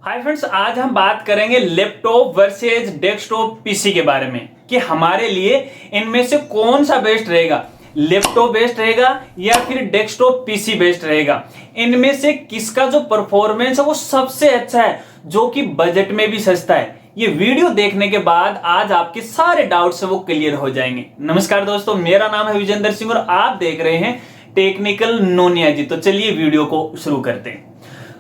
Hi friends, आज हम बात करेंगे लैपटॉप वर्सेज डेस्कटॉप पीसी के बारे में कि हमारे लिए इनमें से कौन सा बेस्ट रहेगा। लैपटॉप बेस्ट रहेगा या फिर डेस्कटॉप पीसी बेस्ट रहेगा। इनमें से किसका जो परफॉर्मेंस है वो सबसे अच्छा है, जो कि बजट में भी सस्ता है। ये वीडियो देखने के बाद आज आपके सारे डाउट्स है वो क्लियर हो जाएंगे। नमस्कार दोस्तों, मेरा नाम है विजेंद्र सिंह और आप देख रहे हैं टेक्निकल नोनिया जी। तो चलिए वीडियो को शुरू करते हैं।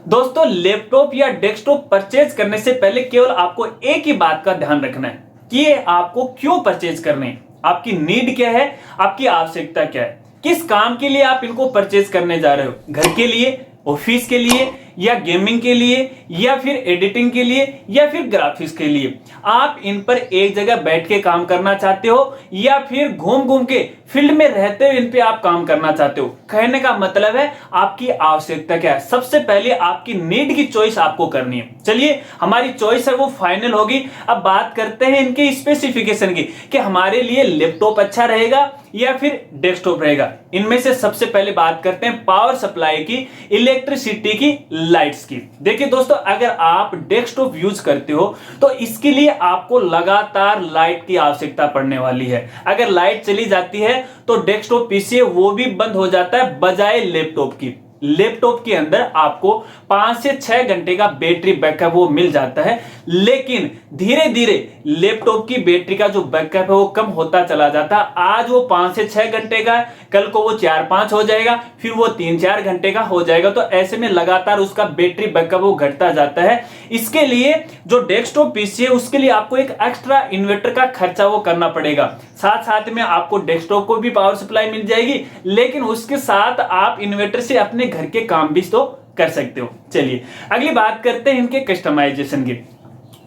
दोस्तों, लैपटॉप या डेस्कटॉप परचेज करने से पहले केवल आपको एक ही बात का ध्यान रखना है कि ये आपको क्यों परचेज करने हैं, आपकी नीड क्या है, आपकी आवश्यकता क्या है, किस काम के लिए आप इनको परचेज करने जा रहे हो। घर के लिए, ऑफिस के लिए, या गेमिंग के लिए, या फिर एडिटिंग के लिए, या फिर ग्राफिक्स के लिए। आप इन पर एक जगह बैठ के काम करना चाहते हो या फिर घूम घूम के फील्ड में रहते हुए इन पे आप काम करना चाहते हो। कहने का मतलब है आपकी आवश्यकता क्या है। सबसे पहले आपकी नीड की चॉइस आपको करनी है। चलिए, हमारी चॉइस है वो फाइनल होगी। अब बात करते हैं इनके स्पेसिफिकेशन की कि हमारे लिए लैपटॉप अच्छा रहेगा या फिर डेस्कटॉप रहेगा। इनमें से सबसे पहले बात करते हैं पावर सप्लाई की, इलेक्ट्रिसिटी की, लाइट्स की। देखिए दोस्तों, अगर आप डेस्कटॉप यूज करते हो तो इसके लिए आपको लगातार लाइट की आवश्यकता पड़ने वाली है। अगर लाइट चली जाती है तो डेस्कटॉप पीसी वो भी बंद हो जाता है, बजाय लैपटॉप की। लैपटॉप के अंदर आपको 5 से 6 घंटे का बैटरी बैकअप वो मिल जाता है, लेकिन धीरे धीरे लैपटॉप की बैटरी का जो बैकअप है वो कम होता चला जाता है। आज वो 5 से 6 घंटे का, कल को वो 4-5 हो जाएगा, फिर वो 3-4 घंटे का हो जाएगा। तो ऐसे में लगातार उसका बैटरी बैकअप वो घटता जाता है। इसके लिए जो डेस्कटॉप पीसी है उसके लिए आपको एक एक्स्ट्रा इन्वर्टर का खर्चा वो करना पड़ेगा। साथ साथ में आपको डेस्कटॉप को भी पावर सप्लाई मिल जाएगी, लेकिन उसके साथ आप इन्वर्टर से अपने घर के काम भी तो कर सकते हो। चलिए अगली बात करते हैं इनके कस्टमाइजेशन की।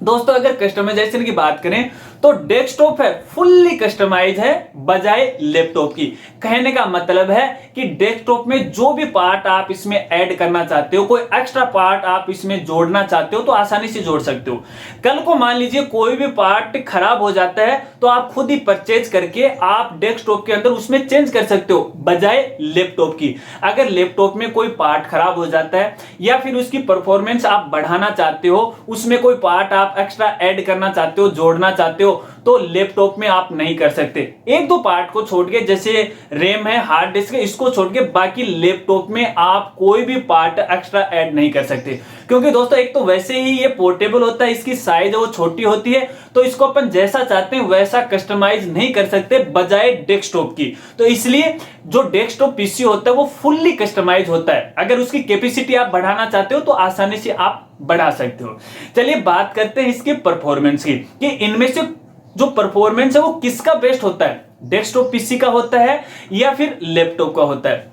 दोस्तों, अगर कस्टमाइजेशन की बात करें तो डेस्कटॉप है फुल्ली कस्टमाइज है, बजाय लैपटॉप की। कहने का मतलब है कि डेस्कटॉप में जो भी पार्ट आप इसमें ऐड करना चाहते हो, कोई एक्स्ट्रा पार्ट आप इसमें जोड़ना चाहते हो तो आसानी से जोड़ सकते हो। कल को मान लीजिए कोई भी पार्ट खराब हो जाता है तो आप खुद ही परचेज करके आप डेस्कटॉप के अंदर उसमें चेंज कर सकते हो, बजाय लैपटॉप की। अगर लैपटॉप में कोई पार्ट खराब हो जाता है या फिर उसकी परफॉर्मेंस आप बढ़ाना चाहते हो, उसमें कोई पार्ट आप एक्स्ट्रा ऐड करना चाहते हो, जोड़ना चाहते हो, तो लैपटॉप में आप नहीं कर सकते। एक दो पार्ट को छोड़ के, जैसे रैम है, हार्ड डिस्क है, इसको छोड़ के बाकी लैपटॉप में आप कोई भी पार्ट एक्स्ट्रा ऐड नहीं कर सकते। क्योंकि दोस्तों, एक तो वैसे ही ये पोर्टेबल होता है, इसकी साइज वो छोटी होती है, तो इसको अपन जैसा चाहते हैं वैसा कस्टमाइज नहीं कर सकते, बजाय डेस्कटॉप की। तो इसलिए जो डेस्कटॉप पीसी होता है वो फुल्ली कस्टमाइज होता है। अगर उसकी कैपेसिटी आप बढ़ाना चाहते हो तो आसानी से आप बढ़ा सकते हो। चलिए बात करते हैं इसके परफॉर्मेंस की कि इनमें से जो परफॉर्मेंस है वो किसका बेस्ट होता है, डेस्कटॉप पीसी का होता है या फिर लैपटॉप का होता है।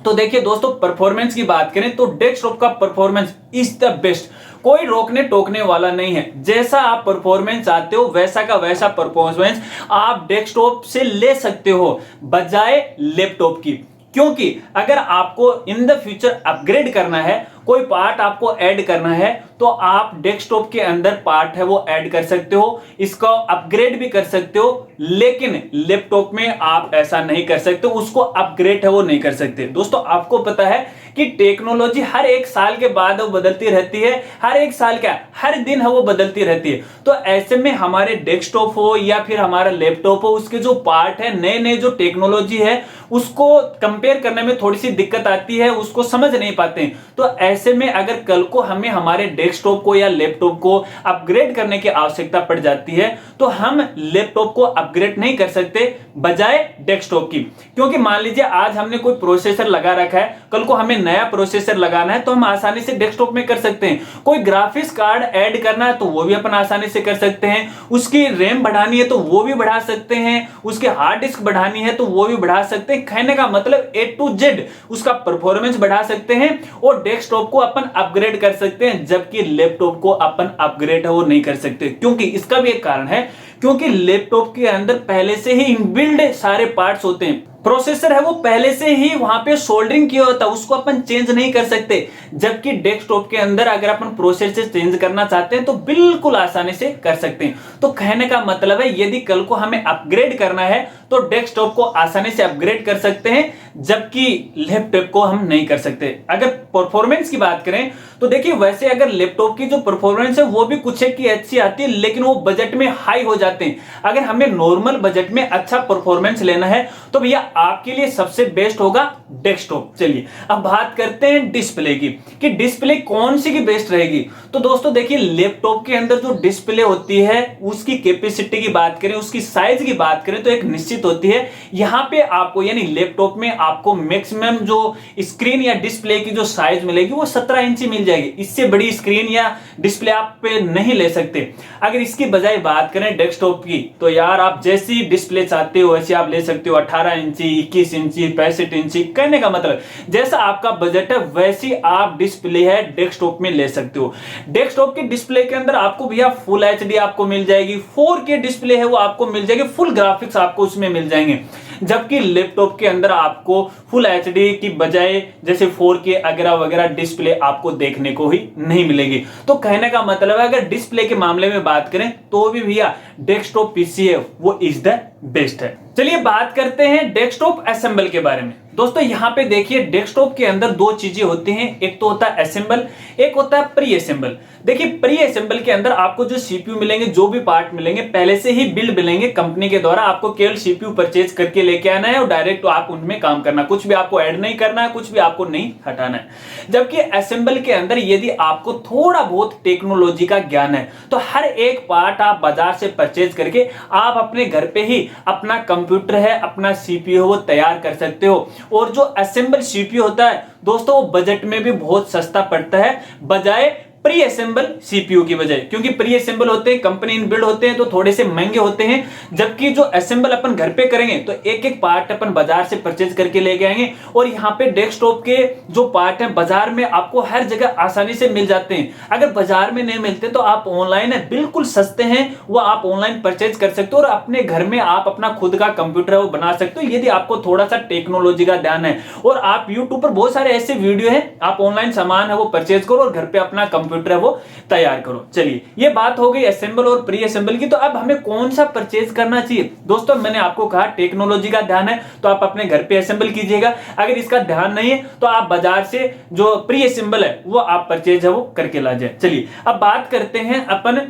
तो देखिए दोस्तों, परफॉर्मेंस की बात करें तो डेस्कटॉप का परफॉर्मेंस इज द बेस्ट। कोई रोकने टोकने वाला नहीं है। जैसा आप परफॉर्मेंस चाहते हो वैसा का वैसा परफॉर्मेंस आप डेस्कटॉप से ले सकते हो, बजाय लैपटॉप की। क्योंकि अगर आपको इन द फ्यूचर अपग्रेड करना है, कोई पार्ट आपको ऐड करना है, तो आप डेस्कटॉप के अंदर पार्ट है वो ऐड कर सकते हो, इसको अपग्रेड भी कर सकते हो, लेकिन लैपटॉप में आप ऐसा नहीं कर सकते, उसको अपग्रेड है वो नहीं कर सकते। दोस्तों, आपको पता है कि टेक्नोलॉजी हर एक साल के बाद वो बदलती रहती है, हर एक साल क्या, हर दिन है वो बदलती रहती है। तो ऐसे में हमारे डेस्कटॉप हो या फिर हमारा लैपटॉप हो, उसके जो पार्ट है, नए नए जो टेक्नोलॉजी है, उसको कंपेयर करने में थोड़ी सी दिक्कत आती है, उसको समझ नहीं पाते हैं। तो ऐसे में अगर कल को हमें हमारे डेस्कटॉप को या लैपटॉप को अपग्रेड करने की आवश्यकता पड़ जाती है तो हम लैपटॉप को अपग्रेड नहीं कर सकते, बजाय डेस्कटॉप की। क्योंकि मान लीजिए आज हमने कोई प्रोसेसर लगा रखा है, कल को हमें नया प्रोसेसर लगाना है तो हम आसानी से डेस्कटॉप में कर सकते हैं। कोई ग्राफिक्स कार्ड ऐड करना है तो वो भी अपन आसानी से कर सकते हैं। उसकी रैम बढ़ानी है तो वो भी बढ़ा सकते हैं, उसके हार्ड डिस्क बढ़ानी है तो वो भी बढ़ा सकते हैं। कहने का मतलब A to Z उसका परफॉर्मेंस बढ़ा सकते हैं और डेस्कटॉप को अपन अपग्रेड कर सकते हैं, जबकि लैपटॉप को अपन अपग्रेड है वो नहीं कर सकते। क्योंकि इसका भी एक कारण है, क्योंकि लैपटॉप के अंदर पहले से ही इनबिल्ड सारे पार्ट्स होते हैं। प्रोसेसर है वो पहले से ही वहां पे सोल्डरिंग किया होता है, उसको अपन चेंज नहीं कर सकते। जबकि डेस्कटॉप के अंदर अगर अपन प्रोसेसर चेंज करना चाहते हैं तो बिल्कुल आसानी से कर सकते हैं। तो कहने का मतलब है यदि कल को हमें अपग्रेड करना है तो डेस्कटॉप को आसानी से अपग्रेड कर सकते हैं, जबकि लैपटॉप को हम नहीं कर सकते। अगर परफॉर्मेंस की बात करें तो देखिए, वैसे अगर लैपटॉप की जो परफॉर्मेंस है वो भी कुछ एक की अच्छी आती है, लेकिन वो बजट में हाई हो जाते हैं। अगर हमें नॉर्मल बजट में अच्छा परफॉर्मेंस लेना है तो भैया आपके लिए सबसे बेस्ट होगा डेस्कटॉप। चलिए अब बात करते हैं डिस्प्ले की, कि डिस्प्ले कौन सी की बेस्ट रहेगी। तो दोस्तों देखिए, लैपटॉप के अंदर जो डिस्प्ले होती है उसकी कैपेसिटी की बात करें, उसकी साइज की बात करें तो एक निश्चित होती है। यहां पे आपको यानी लैपटॉप में आपको मैक्सिमम जो स्क्रीन या डिस्प्ले की जो साइज मिलेगी वो 17 इंच मिल जाएगी। इससे बड़ी स्क्रीन या डिस्प्ले आप पे नहीं ले सकते। अगर इसकी बजाय बात करें डेस्कटॉप की तो यार आप जैसी डिस्प्ले चाहते हो वैसे आप ले सकते हो, 18 इंची, 21 इंची, 65 इंची। कहने का मतलब जैसा आपका बजट है वैसी आप डिस्प्ले है डेस्कटॉप में ले सकते हो। डेस्कटॉप की डिस्प्ले के अंदर आपको भैया फुल एचडी आपको मिल जाएगी, 4K डिस्प्ले है वो आपको मिल जाएगी, फुल ग्राफिक्स आपको उसमें मिल जाएंगे। जबकि लैपटॉप के अंदर आपको फुल एचडी की बजाय जैसे 4K वगैरह वगैरह डिस्प्ले आपको देखने को ही नहीं मिलेगी। तो कहने का मतलब है अगर डिस्प्ले के मामले में बात करें तो भी भैया डेस्कटॉप पीसी है वो इज द बेस्ट है। चलिए बात करते हैं डेस्कटॉप असेंबल के बारे में। दोस्तों यहां पे देखिए, डेस्कटॉप के अंदर दो चीजें होती हैं, एक तो होता है असेंबल, एक होता है प्री असेंबल। देखिए प्री असेंबल के अंदर आपको जो सीपीयू मिलेंगे, जो भी पार्ट मिलेंगे पहले से ही बिल्ड मिलेंगे कंपनी के द्वारा। आपको केवल सीपीयू परचेज करके लेके आना है और डायरेक्ट आप उनमें काम करना, कुछ भी आपको ऐड नहीं करना है, कुछ भी आपको नहीं हटाना है। जबकि असेंबल के अंदर यदि आपको थोड़ा बहुत टेक्नोलॉजी का ज्ञान है तो हर एक पार्ट आप बाजार से परचेज करके आप अपने घर पे ही अपना कंप्यूटर है, अपना सीपीयू वो तैयार कर सकते हो। और जो असेंबल सीपीयू होता है दोस्तों वो बजट में भी बहुत सस्ता पड़ता है बजाय प्री असेंबल सीपीयू की बजाय, क्योंकि प्री असेंबल होते हैं कंपनी इन बिल्ड होते हैं तो थोड़े से महंगे होते हैं। जबकि जो असेंबल अपन घर पे करेंगे तो एक एक पार्ट अपन बाजार से परचेज करके लेके आएंगे। और यहाँ पे डेस्कटॉप के जो पार्ट हैं बाजार में आपको हर जगह आसानी से मिल जाते हैं। अगर बाजार में नहीं मिलते तो आप ऑनलाइन है, बिल्कुल सस्ते हैं वो, आप ऑनलाइन परचेज कर सकते हो और अपने घर में आप अपना खुद का कंप्यूटर है वो बना सकते हो, यदि आपको थोड़ा सा टेक्नोलॉजी का ध्यान है। और आप यूट्यूब पर बहुत सारे ऐसे वीडियो है, आप ऑनलाइन सामान है वो परचेज करो और घर पे अपना कंप्यूटर है वो तैयार करो। चलिए ये बात हो गई असेंबल और प्री असेंबल की। तो अब हमें कौन सा परचेज करना चाहिए दोस्तों? मैंने आपको कहा टेक्नोलॉजी का ध्यान है तो आप अपने घर पे असेंबल कीजिएगा, अगर इसका ध्यान नहीं है तो आप बाजार से जो प्री असेंबल है वो आप परचेज है वो करके ला जाए। चलिए अब बात करते हैं अपन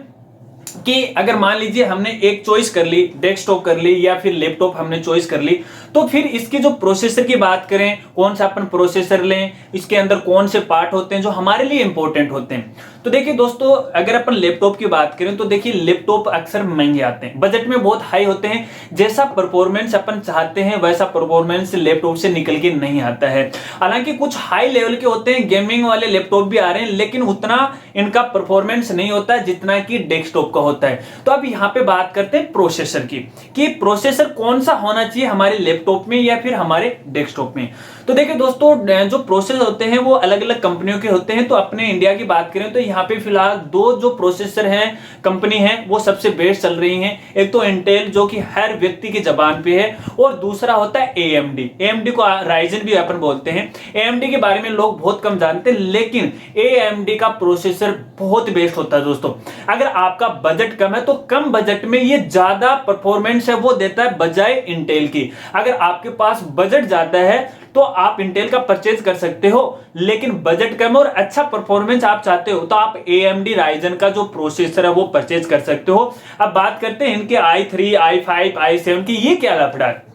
कि अगर मान लीजिए हमने एक चॉइस कर ली, डेस्कटॉप कर ली या फिर लैपटॉप हमने चॉइस कर ली, तो फिर इसकी जो प्रोसेसर की बात करें, कौन सा अपन प्रोसेसर लें, इसके अंदर कौन से पार्ट होते हैं जो हमारे लिए इंपॉर्टेंट होते हैं। तो देखिए दोस्तों, अगर अपन लैपटॉप की बात करें तो देखिए लैपटॉप अक्सर महंगे आते हैं, बजट में बहुत हाई होते हैं। जैसा परफॉर्मेंस अपन चाहते हैं वैसा परफॉर्मेंस लैपटॉप से निकल के नहीं आता है। हालांकि कुछ हाई लेवल के होते हैं, गेमिंग वाले लैपटॉप भी आ रहे हैं, लेकिन उतना इनका परफॉर्मेंस नहीं होता है जितना कि डेस्कटॉप का होता है। तो अब यहां पे बात करते हैं प्रोसेसर की, कि प्रोसेसर कौन सा होना चाहिए हमारे लैपटॉप में या फिर हमारे डेस्कटॉप में। तो देखिए दोस्तों, जो प्रोसेसर होते हैं वो अलग अलग कंपनियों के होते हैं। तो अपने इंडिया की बात करें तो यहाँ पे फिलहाल दो जो प्रोसेसर हैं कंपनी है वो सबसे बेस्ट चल रही हैं। एक तो इंटेल जो कि हर व्यक्ति की जबान पे है, और दूसरा होता है एएमडी। एएमडी को राइजन भी अपन बोलते हैं। एएमडी के बारे में लोग बहुत कम जानते हैं, लेकिन एएमडी का प्रोसेसर बहुत बेस्ट होता है दोस्तों। अगर आपका बजट कम है तो कम बजट में ये ज्यादा परफॉर्मेंस है वो देता है बजाय इंटेल की। अगर आपके पास बजट ज्यादा है तो आप इंटेल का परचेज कर सकते हो, लेकिन बजट कम और अच्छा परफॉर्मेंस आप चाहते हो तो आप AMD राइजन का जो प्रोसेसर है वो परचेज कर सकते हो। अब बात करते हैं इनके i3, i5, i7 की, ये क्या लफड़ा है।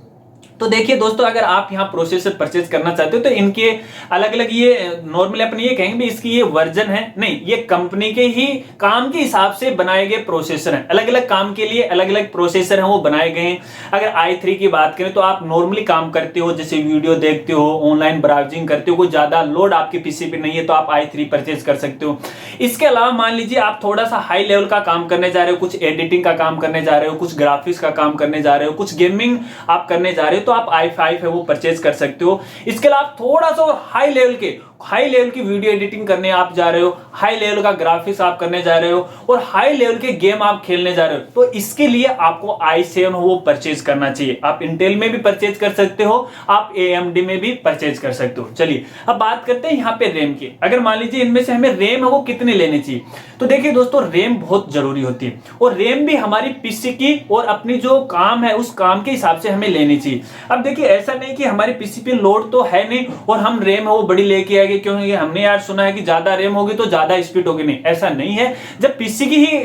तो देखिए दोस्तों, अगर आप यहाँ प्रोसेसर परचेज करना चाहते हो तो इनके अलग अलग, ये नॉर्मली अपन ये कहेंगे इसकी ये वर्जन है, नहीं, ये कंपनी के ही काम के हिसाब से बनाए गए प्रोसेसर हैं। अलग अलग काम के लिए अलग अलग प्रोसेसर हैं वो बनाए गए हैं। अगर i3 की बात करें तो आप नॉर्मली काम करते हो, जैसे वीडियो देखते हो, ऑनलाइन ब्राउजिंग करते हो, कोई ज्यादा लोड आपके पीसी पे नहीं है तो आप i3 परचेज कर सकते हो। इसके अलावा मान लीजिए आप थोड़ा सा हाई लेवल का काम करने जा रहे हो, कुछ एडिटिंग का काम करने जा रहे हो, कुछ ग्राफिक्स का काम करने जा रहे हो, कुछ गेमिंग आप करने जा रहे हो तो आप i5 है वो परचेज कर सकते हो। इसके अलावा थोड़ा सा हाई लेवल के हाई लेवल की वीडियो एडिटिंग करने आप जा रहे हो, हाई लेवल का ग्राफिक्स आप करने जा रहे हो और हाई लेवल के गेम आप खेलने जा रहे हो, तो इसके लिए आपको i7 वो परचेज करना चाहिए। आप इंटेल में भी परचेज कर सकते हो, आप AMD में भी परचेज कर सकते हो। चलिए अब बात करते हैं यहाँ पे रैम की। अगर मान लीजिए इनमें से हमें रैम है वो कितनी लेनी चाहिए, तो देखिए दोस्तों रैम बहुत जरूरी होती है और रैम भी हमारी पीसी की और अपनी जो काम है उस काम के हिसाब से हमें लेनी चाहिए। अब देखिए ऐसा नहीं कि हमारे पीसी पे लोड तो है नहीं और हम रैम है वो बड़ी लेके आएंगे, क्योंकि हमने यार सुना है कि ज्यादा रैम होगी तो ज्यादा स्पीड होगी। नहीं, ऐसा नहीं है। जब पीसी की ही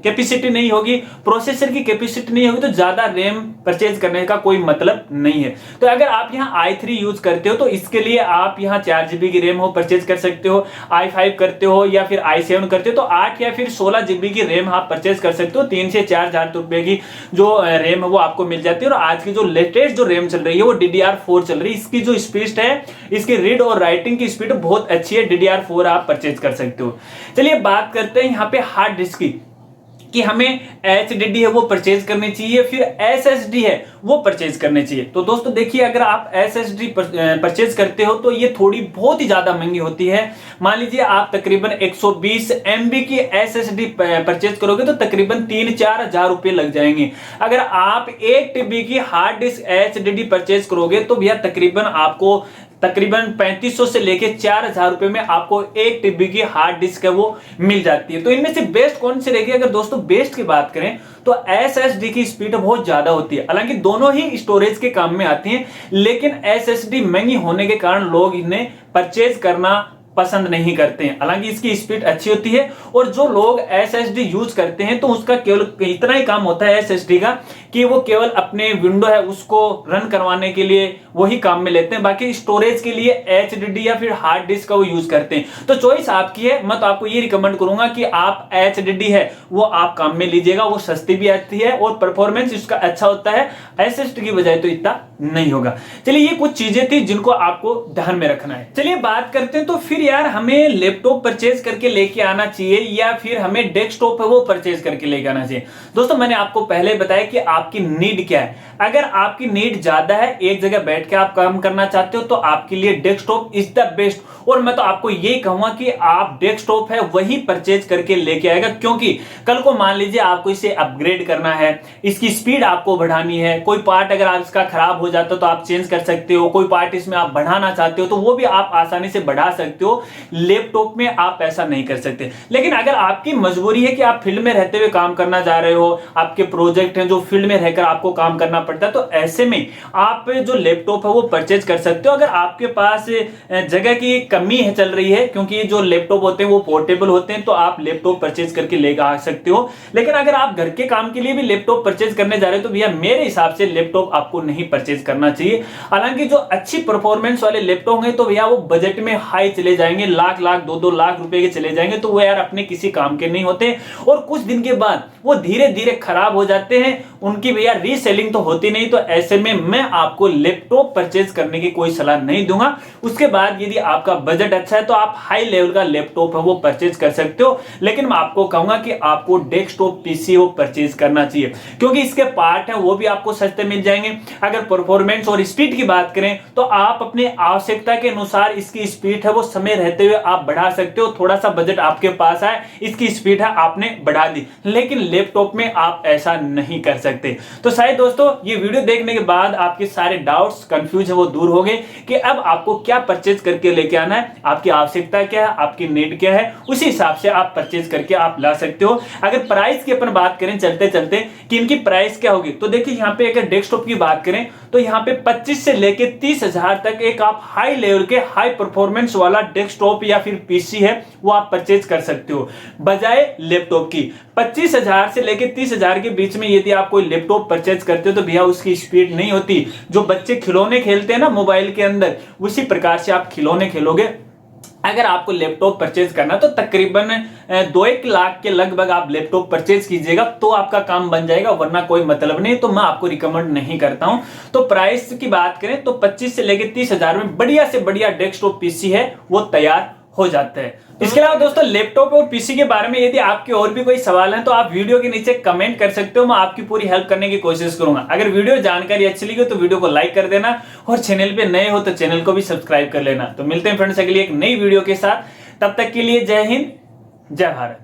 कैपेसिटी नहीं होगी, प्रोसेसर की कैपेसिटी नहीं होगी, तो ज्यादा रैम परचेज करने का कोई मतलब नहीं है। तो अगर आप यहाँ i3 यूज करते हो तो इसके लिए आप यहाँ 4 GB की रैम हो परचेज कर सकते हो, i5 करते हो या फिर i7 करते हो तो 8 या फिर 16 GB की रैम आप परचेज कर सकते हो। 3 से 4 हजार रुपए की जो रैम है वो आपको मिल जाती है। और आज की जो लेटेस्ट जो रैम चल रही है वो DDR4 चल रही है। इसकी जो स्पीड है, इसकी रीड और राइटिंग की स्पीड बहुत अच्छी है। DDR4 आप परचेज कर सकते हो। चलिए बात करते हैं यहाँ पे हार्ड डिस्क की, कि हमें HDD है वो परचेज करनी चाहिए, फिर SSD है वो परचेज करनी चाहिए। तो दोस्तों देखिए, अगर आप SSD परचेज करते हो तो ये थोड़ी बहुत ही ज्यादा महंगी होती है। मान लीजिए आप तकरीबन 120 MB की SSD परचेज करोगे तो तकरीबन 3-4 हजार रुपए लग जाएंगे। अगर आप 1 TB की हार्ड डिस्क HDD परचेज करोगे तो भैया तकरीबन 3500 से लेके 4000 रुपए में आपको 1 TB की हार्ड डिस्क है वो मिल जाती है। तो इनमें से बेस्ट कौन सी रहेगी? अगर दोस्तों बेस्ट की बात करें तो SSD की स्पीड बहुत ज्यादा होती है। हालांकि दोनों ही स्टोरेज के काम में आती हैं, लेकिन SSD महंगी होने के कारण लोग इन्हें परचेज करना पसंद नहीं करते हैं। हालांकि इसकी स्पीड अच्छी होती है और जो लोग SSD यूज करते हैं तो उसका केवल इतना ही काम होता है SSD का कि वो केवल अपने विंडो है उसको रन करवाने के लिए वही काम में लेते हैं। बाकी स्टोरेज के लिए HDD या फिर हार्ड डिस्क का वो यूज करते हैं। तो चॉइस आपकी है। मैं तो आपको ये रिकमेंड करूंगा कि आप HDD है वो आप काम में लीजिएगा, वो सस्ती भी आती है और परफॉर्मेंस इसका अच्छा होता है। SSD की बजाय तो इतना नहीं होगा। चलिए ये कुछ चीजें थी जिनको आपको ध्यान में रखना है। चलिए बात करते हैं तो फिर यार हमें लैपटॉप परचेज करके लेके आना चाहिए या फिर हमें डेस्कटॉप है वो परचेज करके लेके आना चाहिए। दोस्तों मैंने आपको पहले बताया कि आपकी नीड क्या है। अगर आपकी नीड ज्यादा है, एक जगह बैठ के आप काम करना चाहते हो, तो आपके लिए डेस्कटॉप इज द बेस्ट। और मैं तो आपको यही कहूंगा कि आप डेस्कटॉप है वही परचेज करके लेके आएगा, क्योंकि कल को मान लीजिए आपको इसे अपग्रेड करना है, इसकी स्पीड आपको बढ़ानी है, कोई पार्ट अगर आप इसका खराब हो जाता है तो आप चेंज कर सकते हो, कोई पार्ट इसमें आप बढ़ाना चाहते हो तो वो भी आप आसानी से बढ़ा सकते हो। लैपटॉप में आप ऐसा नहीं कर सकते। लेकिन अगर आपकी मजबूरी है कि आप फील्ड में रहते हुए काम करना जा रहे हो, आपके प्रोजेक्ट हैं जो फील्ड में रहकर आपको काम करना पड़ता है, तो ऐसे में आप जो लैपटॉप है वो परचेज कर सकते हो। अगर आपके पास जगह की कमी है चल रही है, क्योंकि जो लैपटॉप होते हैं वो पोर्टेबल होते हैं, तो आप लैपटॉप परचेज करके ले आ सकते हो। लेकिन अगर आप घर के काम के लिए भी लैपटॉप परचेज करने जा रहे हो तो भैया मेरे हिसाब से लैपटॉप आपको नहीं परचेज करना चाहिए। हालांकि जो अच्छी परफॉर्मेंस वाले लैपटॉप हैं तो भैया वो बजट में हाई चले जाएंगे, लाख 2-2 लाख रुपए के चले जाएंगे, तो वो यार अपने किसी काम के नहीं होते और कुछ दिन के बाद वो धीरे धीरे खराब हो जाते हैं, उनकी भैया रीसेलिंग तो होती नहीं। तो ऐसे में मैं आपको लैपटॉप परचेज करने की कोई सलाह नहीं दूंगा। उसके बाद यदि आपका बजट अच्छा है तो आप हाई लेवल का लैपटॉप है वो परचेज कर सकते हो। लेकिन मैं आपको कहूंगा कि आपको डेस्कटॉप पीसी वो परचेज करना चाहिए, क्योंकि इसके पार्ट हैं वो भी आपको सस्ते मिल जाएंगे। अगर परफॉर्मेंस और स्पीड की बात करें तो आप अपनी आवश्यकता के अनुसार इसकी स्पीड है वो समय रहते हुए आप बढ़ा सकते हो। थोड़ा सा बजट आपके पास है, इसकी स्पीड है आपने बढ़ा दी, लेकिन लैपटॉप में आप ऐसा नहीं कर सकते। तो शायद दोस्तों ये वीडियो देखने के बाद आपके सारे डाउट्स कंफ्यूज है वो दूर हो गए कि अब आपको क्या परचेज करके लेके आना है, आपकी आवश्यकता क्या है, आपकी नीड क्या है, उसी हिसाब से आप परचेज करके आप ला सकते हो। अगर प्राइस की अपन बात करें चलते चलते कि इनकी प्राइस क्या होगी, तो देखिए यहाँ पे अगर डेस्कटॉप की बात करें तो यहाँ पे 25 से लेके 30 हजार तक एक आप हाई लेवल के हाई परफॉर्मेंस वाला डेस्कटॉप या फिर पीसी है वो आप परचेज कर सकते हो, बजाय लैपटॉप की। 25 हजार से लेके 30 हजार के बीच में यदि आप कोई लैपटॉप परचेज करते हो तो भैया उसकी स्पीड नहीं होती। जो बच्चे खिलौने खेलते हैं ना मोबाइल के अंदर, उसी प्रकार से आप खिलौने खेलोगे। अगर आपको लैपटॉप परचेज करना तो तकरीबन 2-1 लाख के लगभग आप लैपटॉप परचेज कीजिएगा तो आपका काम बन जाएगा, वरना कोई मतलब नहीं। तो मैं आपको रिकमेंड नहीं करता हूं। तो प्राइस की बात करें तो 25 से लेकर 30 हजार में बढ़िया से बढ़िया डेस्कटॉप पीसी है वो तैयार हो जाता है। इसके अलावा दोस्तों लैपटॉप और पीसी के बारे में यदि आपके और भी कोई सवाल हैं तो आप वीडियो के नीचे कमेंट कर सकते हो, मैं आपकी पूरी हेल्प करने की कोशिश करूंगा। अगर वीडियो जानकारी अच्छी लगी तो वीडियो को लाइक कर देना और चैनल पे नए हो तो चैनल को भी सब्सक्राइब कर लेना। तो मिलते हैं फ्रेंड्स अगली एक नई वीडियो के साथ, तब तक के लिए जय हिंद जय भारत।